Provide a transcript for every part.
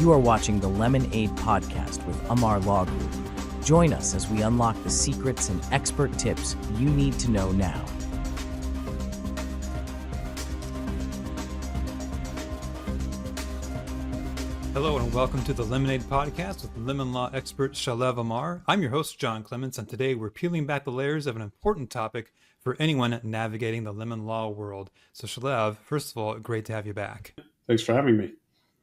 You are watching the LemonAid Podcast with Amar Law Group. Join us as we unlock the secrets and expert tips you need to know now. Hello and welcome to the LemonAid Podcast with lemon law expert Shalev Amar. I'm your host, Jon Clemence, and today we're peeling back the layers of an important topic for anyone navigating the lemon law world. So Shalev, first of all, great to have you back. Thanks for having me.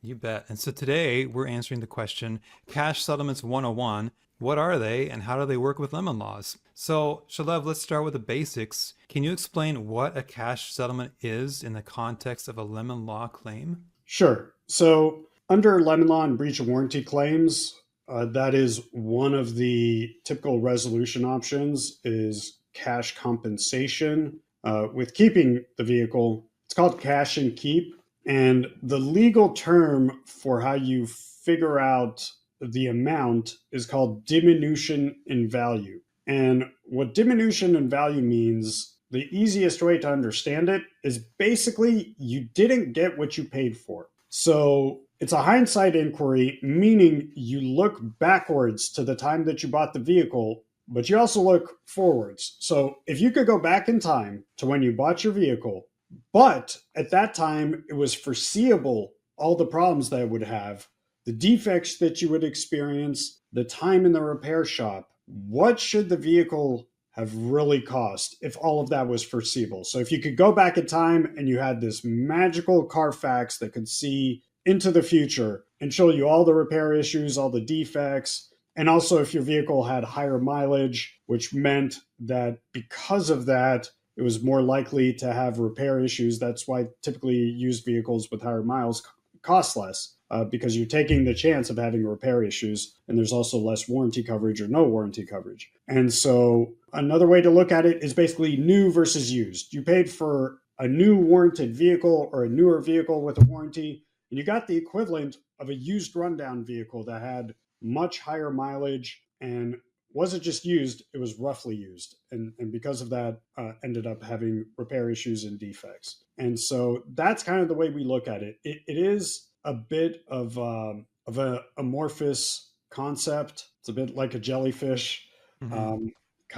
You bet. And so today we're answering the question, Cash Settlements 101, what are they and how do they work with lemon laws? So Shalev, let's start with the basics. Can you explain what a cash settlement is in the context of a lemon law claim? Sure. So under lemon law and breach of warranty claims, that is one of the typical resolution options is cash compensation. With keeping the vehicle, it's called cash and keep. And the legal term for how you figure out the amount is called diminution in value. And what diminution in value means, the easiest way to understand it is basically you didn't get what you paid for. So it's a hindsight inquiry, meaning you look backwards to the time that you bought the vehicle, but you also look forwards. So if you could go back in time to when you bought your vehicle, but at that time it was foreseeable all the problems that it would have, the defects that you would experience, the time in the repair shop, what should the vehicle have really cost if all of that was foreseeable? So if you could go back in time and you had this magical Carfax that could see into the future and show you all the repair issues, all the defects, and also if your vehicle had higher mileage, which meant that because of that, it was more likely to have repair issues. That's why typically used vehicles with higher miles cost less, because you're taking the chance of having repair issues, and there's also less warranty coverage or no warranty coverage. And so another way to look at it is basically new versus used. You paid for a new warranted vehicle or a newer vehicle with a warranty, and you got the equivalent of a used rundown vehicle that had much higher mileage and wasn't just used, it was roughly used. And because of that, ended up having repair issues and defects. And so that's kind of the way we look at it. It is a bit of an amorphous concept. It's a bit like a jellyfish, kind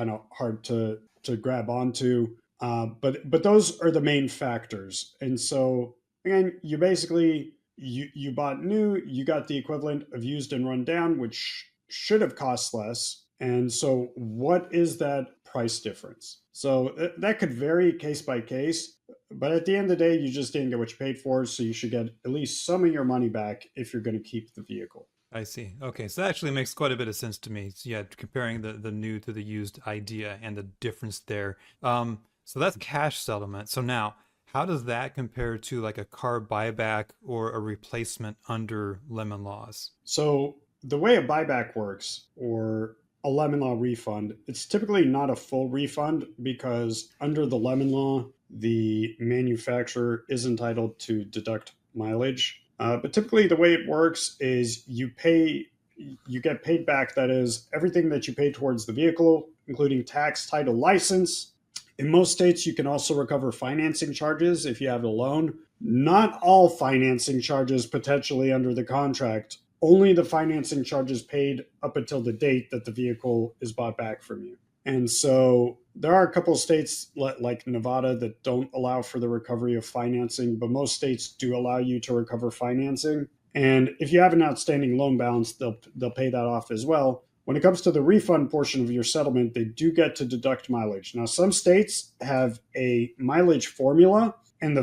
of hard to grab onto. But those are the main factors. And so, again, you basically, you bought new, you got the equivalent of used and run down, which should have cost less. And so what is that price difference? So that could vary case by case, but at the end of the day, you just didn't get what you paid for. So you should get at least some of your money back if you're going to keep the vehicle. I see. Okay, so that actually makes quite a bit of sense to me. So yeah, comparing the new to the used idea and the difference there. So that's cash settlement. So now, how does that compare to like a car buyback or a replacement under lemon laws? So the way a buyback works, or a lemon law refund, it's typically not a full refund because under the lemon law, the manufacturer is entitled to deduct mileage. But typically the way it works is you get paid back, that is, everything that you pay towards the vehicle, including tax, title, license. In most states, you can also recover financing charges if you have a loan. Not all financing charges potentially under the contract, only the financing charges paid up until the date that the vehicle is bought back from you. And so there are a couple of states like Nevada that don't allow for the recovery of financing, but most states do allow you to recover financing. And if you have an outstanding loan balance, they'll pay that off as well. When it comes to the refund portion of your settlement, they do get to deduct mileage. Now, some states have a mileage formula, and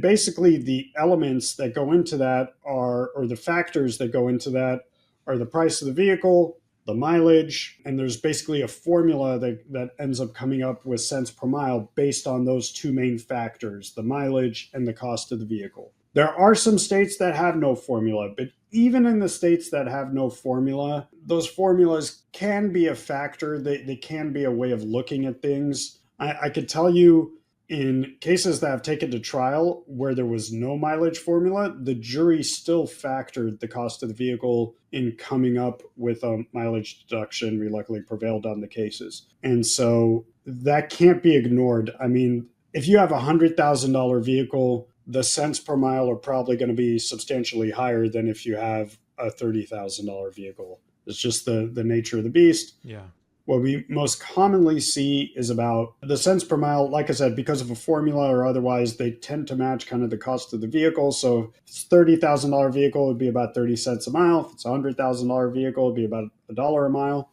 basically the elements that go into that or the factors that go into that are the price of the vehicle, the mileage, and there's basically a formula that ends up coming up with cents per mile based on those two main factors, the mileage and the cost of the vehicle. There are some states that have no formula, but even in the states that have no formula, those formulas can be a factor. They can be a way of looking at things. I could tell you, in cases that have taken to trial where there was no mileage formula, the jury still factored the cost of the vehicle in coming up with a mileage deduction. We luckily prevailed on the cases. And so that can't be ignored. I mean, if you have a $100,000 vehicle the cents per mile are probably going to be substantially higher than if you have a $30,000 vehicle. It's just the nature of the beast. Yeah. What we most commonly see is about the cents per mile. Like I said, because of a formula or otherwise, they tend to match kind of the cost of the vehicle. So if it's a $30,000 vehicle, it would be about 30 cents a mile. If it's a $100,000 vehicle, it'd be about $1 a mile,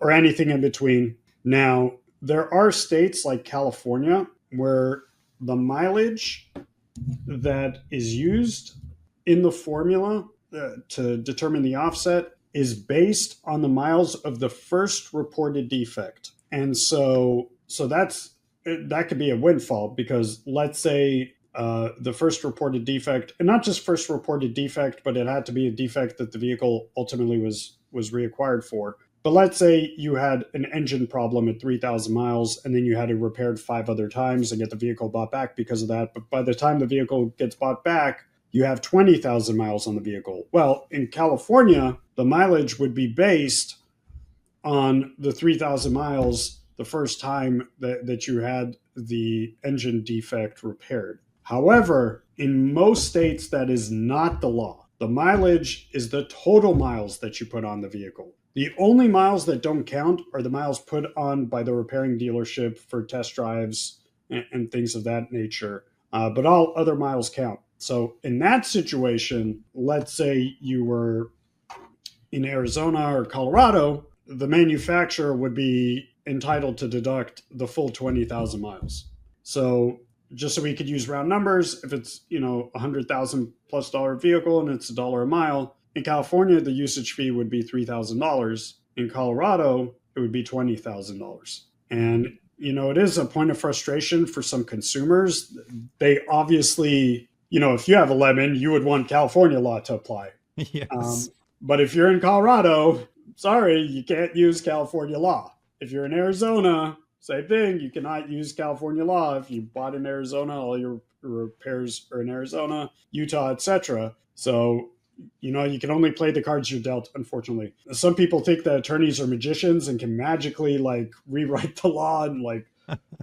or anything in between. Now, there are states like California where the mileage that is used in the formula to determine the offset is based on the miles of the first reported defect. And so that could be a windfall, because let's say the first reported defect, and not just first reported defect, but it had to be a defect that the vehicle ultimately was reacquired for. But let's say you had an engine problem at 3,000 miles, and then you had it repaired 5 other times and get the vehicle bought back because of that. But by the time the vehicle gets bought back, you have 20,000 miles on the vehicle. Well, in California, the mileage would be based on the 3,000 miles the first time that you had the engine defect repaired. However, in most states, that is not the law. The mileage is the total miles that you put on the vehicle. The only miles that don't count are the miles put on by the repairing dealership for test drives and things of that nature. But all other miles count. So in that situation, let's say you were in Arizona or Colorado, the manufacturer would be entitled to deduct the full 20,000 miles. So just so we could use round numbers, if it's, $100,000+ vehicle and it's $1 a mile, in California, the usage fee would be $3,000. In Colorado, it would be $20,000. And, it is a point of frustration for some consumers. They obviously, if you have a Lemon, you would want California law to apply. Yes. But if you're in Colorado, sorry, you can't use California law. If you're in Arizona, same thing. You cannot use California law. If you bought in Arizona, all your repairs are in Arizona, Utah, etc. So, you can only play the cards you're dealt, unfortunately. Some people think that attorneys are magicians and can magically rewrite the law and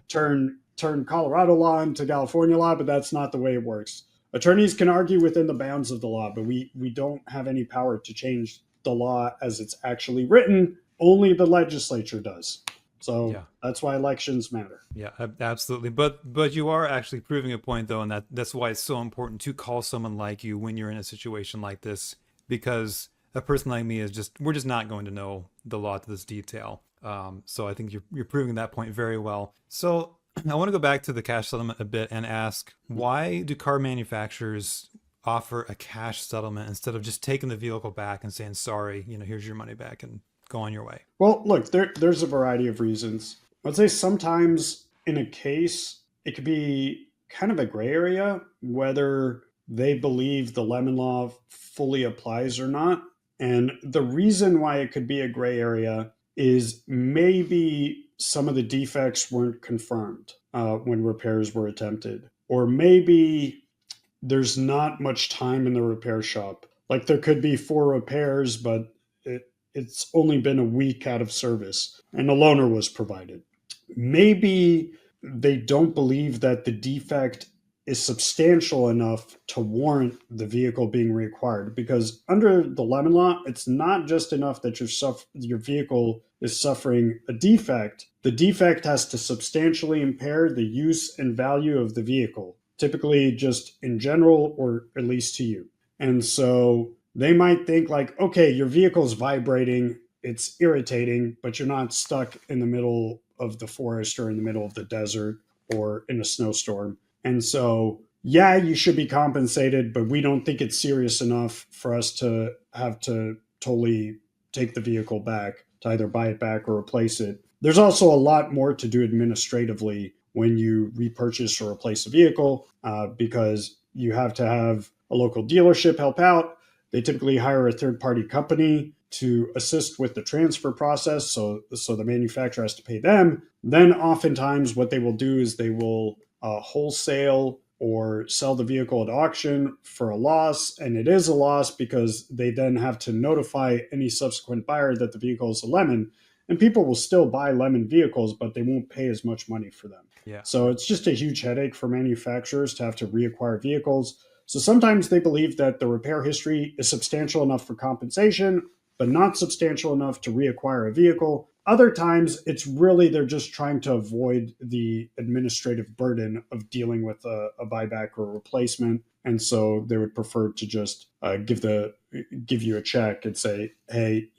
turn Colorado law into California law, but that's not the way it works. Attorneys can argue within the bounds of the law, but we don't have any power to change the law as it's actually written. Only the legislature does. So That's why elections matter. Yeah, absolutely. But you are actually proving a point, though, and that's why it's so important to call someone like you when you're in a situation like this, because a person like me we're just not going to know the law to this detail. So I think you're proving that point very well. So I want to go back to the cash settlement a bit and ask, why do car manufacturers offer a cash settlement instead of just taking the vehicle back and saying, sorry, here's your money back and go on your way? Well, look, there's a variety of reasons. I'd say sometimes in a case, it could be kind of a gray area whether they believe the Lemon Law fully applies or not. And the reason why it could be a gray area is maybe some of the defects weren't confirmed when repairs were attempted. Or maybe there's not much time in the repair shop. Like there could be 4 repairs, but it's only been a week out of service and a loaner was provided. Maybe they don't believe that the defect is substantial enough to warrant the vehicle being reacquired, because under the Lemon Law, it's not just enough that your vehicle is suffering a defect. The defect has to substantially impair the use and value of the vehicle, typically just in general, or at least to you. And so they might think okay, your vehicle's vibrating, it's irritating, but you're not stuck in the middle of the forest or in the middle of the desert or in a snowstorm. And so, you should be compensated, but we don't think it's serious enough for us to have to totally take the vehicle back, to either buy it back or replace it. There's also a lot more to do administratively when you repurchase or replace a vehicle, because you have to have a local dealership help out. They typically hire a third-party company to assist with the transfer process, so the manufacturer has to pay them. Then oftentimes what they will do is they will wholesale or sell the vehicle at auction for a loss, and it is a loss because they then have to notify any subsequent buyer that the vehicle is a Lemon. And people will still buy Lemon vehicles, but they won't pay as much money for them. Yeah. So it's just a huge headache for manufacturers to have to reacquire vehicles. So sometimes they believe that the repair history is substantial enough for compensation, but not substantial enough to reacquire a vehicle. Other times it's really they're just trying to avoid the administrative burden of dealing with a buyback or a replacement. And so they would prefer to just give you a check and say, hey,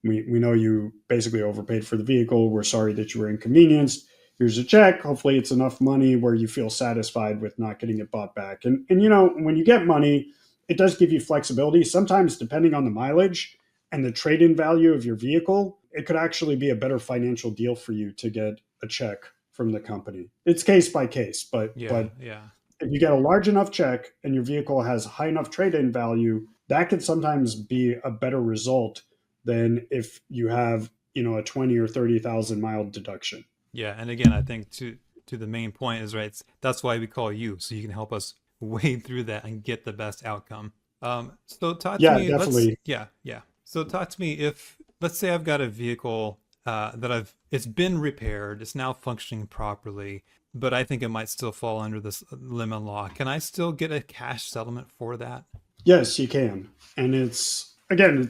we know you basically overpaid for the vehicle. We're sorry that you were inconvenienced. Here's a check. Hopefully it's enough money where you feel satisfied with not getting it bought back. And when you get money, it does give you flexibility. Sometimes, depending on the mileage and the trade-in value of your vehicle, it could actually be a better financial deal for you to get a check from the company. It's case by case, but Yeah. if you get a large enough check and your vehicle has high enough trade-in value, that could sometimes be a better result than if you have, a 20 or 30,000 mile deduction. Yeah. And again, I think to the main point is, right, that's why we call you, so you can help us wade through that and get the best outcome. So talk to me. Definitely. Yeah. So talk to me, if let's say I've got a vehicle it's been repaired, it's now functioning properly, but I think it might still fall under this lemon law. Can I still get a cash settlement for that? Yes, you can. And it's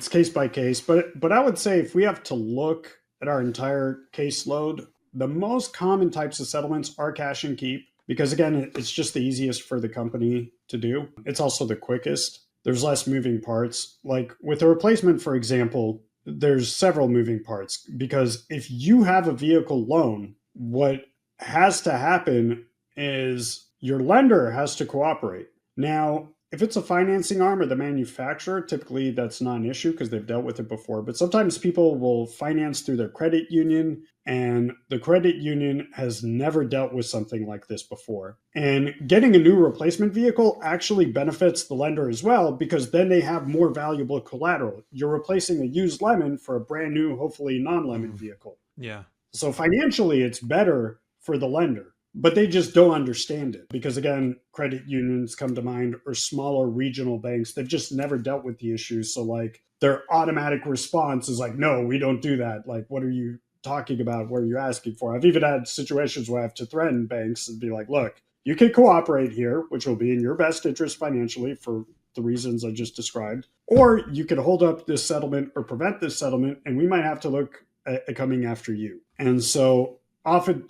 case by case, but I would say if we have to look at our entire caseload, the most common types of settlements are cash and keep, because again, it's just the easiest for the company to do. It's also the quickest. There's less moving parts. Like with a replacement, for example, there's several moving parts, because if you have a vehicle loan, what has to happen is your lender has to cooperate. Now, if it's a financing arm or the manufacturer, typically that's not an issue because they've dealt with it before. But sometimes people will finance through their credit union, and the credit union has never dealt with something like this before. And getting a new replacement vehicle actually benefits the lender as well, because then they have more valuable collateral. You're replacing a used lemon for a brand new, hopefully non-lemon vehicle. Yeah. So financially, it's better for the lender. But they just don't understand it because, again, credit unions come to mind, or smaller regional banks. They've just never dealt with the issues. So like their automatic response is like, no, we don't do that. Like, what are you talking about? What are you asking for? I've even had situations where I have to threaten banks and be like, look, you can cooperate here, which will be in your best interest financially for the reasons I just described, or you can hold up this settlement or prevent this settlement, and we might have to look at coming after you. And so often,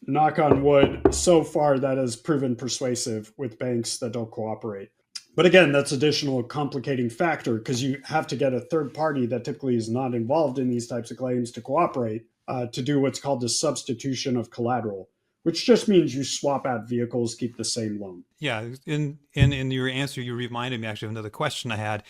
knock on wood, so far that has proven persuasive with banks that don't cooperate. But again, that's additional complicating factor, because you have to get a third party that typically is not involved in these types of claims to cooperate to do what's called the substitution of collateral, which just means you swap out vehicles, keep the same loan. Yeah. In your answer, you reminded me actually of another question I had,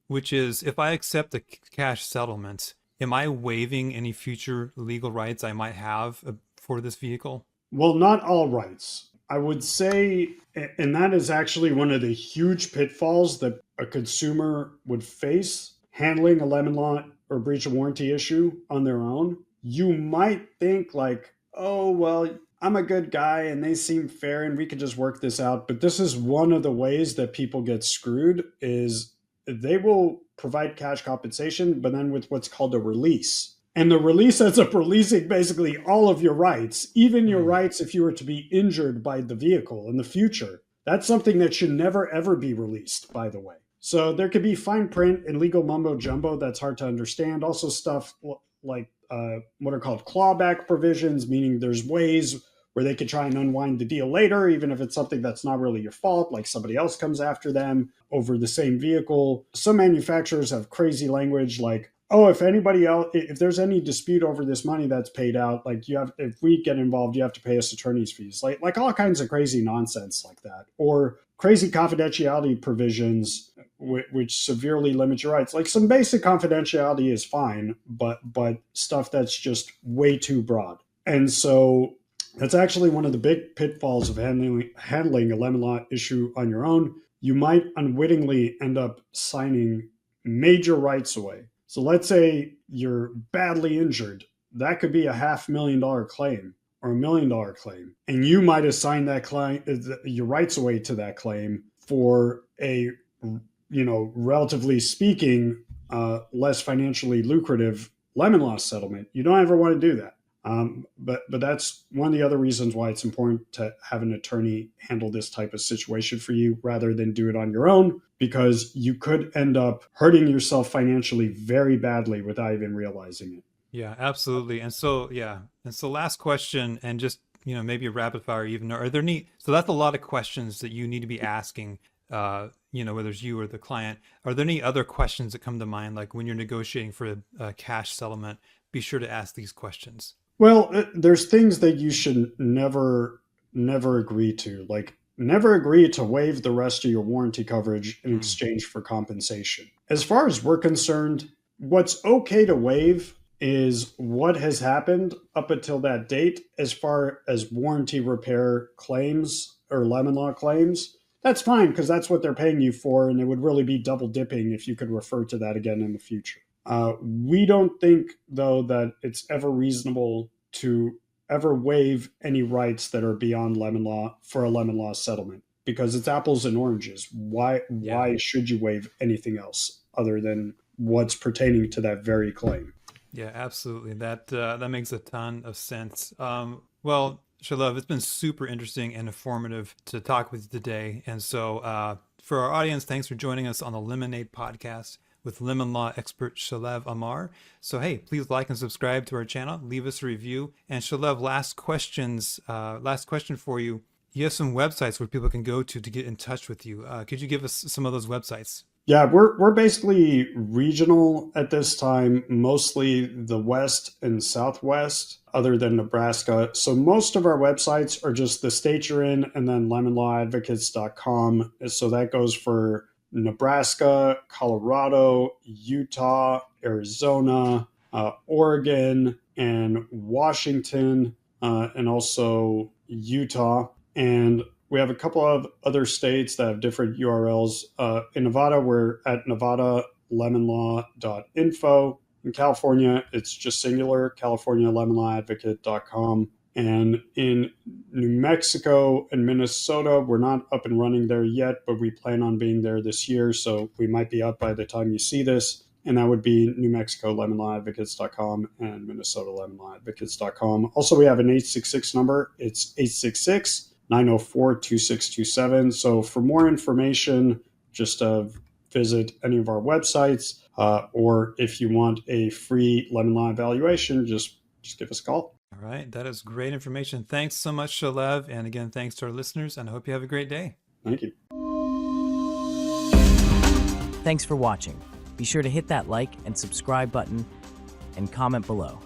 which is, if I accept the cash settlement, am I waiving any future legal rights I might have for this vehicle? Well, not all rights. I would say, and that is actually one of the huge pitfalls that a consumer would face handling a lemon law or breach of warranty issue on their own. You might think like, oh, well, I'm a good guy and they seem fair and we could just work this out. But this is one of the ways that people get screwed, is they will provide cash compensation, but then with what's called a release. And the release ends up releasing basically all of your rights, even your rights if you were to be injured by the vehicle in the future. That's something that should never, ever be released, by the way. So there could be fine print and legal mumbo jumbo that's hard to understand. Also stuff like what are called clawback provisions, meaning there's ways where they could try and unwind the deal later, even if it's something that's not really your fault, like somebody else comes after them over the same vehicle. Some manufacturers have crazy language like, oh, if there's any dispute over this money that's paid out, if we get involved, you have to pay us attorney's fees, like all kinds of crazy nonsense like that, or crazy confidentiality provisions, which severely limit your rights. Like some basic confidentiality is fine, but stuff that's just way too broad. And so that's actually one of the big pitfalls of handling a lemon law issue on your own. You might unwittingly end up signing major rights away. So let's say you're badly injured. That could be a $500,000 claim or $1 million claim. And you might assign that claim, your rights away to that claim for a, relatively speaking, less financially lucrative lemon law settlement. You don't ever want to do that. But that's one of the other reasons why it's important to have an attorney handle this type of situation for you rather than do it on your own, because you could end up hurting yourself financially very badly without even realizing it. Yeah, absolutely. And so, last question, and just, maybe a rapid fire even, are there any, so that's a lot of questions that you need to be asking, whether it's you or the client. Are there any other questions that come to mind? Like when you're negotiating for a cash settlement, be sure to ask these questions. Well, there's things that you should never agree to, like never agree to waive the rest of your warranty coverage in exchange for compensation. As far as we're concerned, what's okay to waive is what has happened up until that date as far as warranty repair claims or Lemon Law claims. That's fine because that's what they're paying you for, and it would really be double dipping if you could refer to that again in the future. We don't think, though, that it's ever reasonable to ever waive any rights that are beyond Lemon Law for a Lemon Law settlement, because it's apples and oranges. Why should you waive anything else other than what's pertaining to that very claim? Yeah, absolutely. That makes a ton of sense. Well, Shalev, it's been super interesting and informative to talk with you today. And so for our audience, thanks for joining us on the LemonAid Podcast with Lemon Law expert Shalev Amar. So, hey, please like and subscribe to our channel. Leave us a review. And Shalev, last question for you. You have some websites where people can go to get in touch with you. Could you give us some of those websites? Yeah, we're basically regional at this time, mostly the West and Southwest, other than Nebraska. So most of our websites are just the state you're in and then lemonlawadvocates.com. So that goes for Nebraska, Colorado, Utah, Arizona, Oregon, and Washington, and also Utah. And we have a couple of other states that have different URLs. In Nevada, we're at nevadalemonlaw.info. In California, it's just singular, californialemonlawadvocate.com. And in New Mexico and Minnesota, we're not up and running there yet, but we plan on being there this year. So we might be up by the time you see this. And that would be New Mexico, lemonlawadvocates.com, and Minnesota, lemonlawadvocates.com. Also, we have an 866 number. It's 866-904-2627. So for more information, just visit any of our websites, or if you want a free Lemon Law evaluation, just give us a call. All right. That is great information. Thanks so much, Shalev. And again, thanks to our listeners, and I hope you have a great day. Thank you. Thanks for watching. Be sure to hit that like and subscribe button and comment below.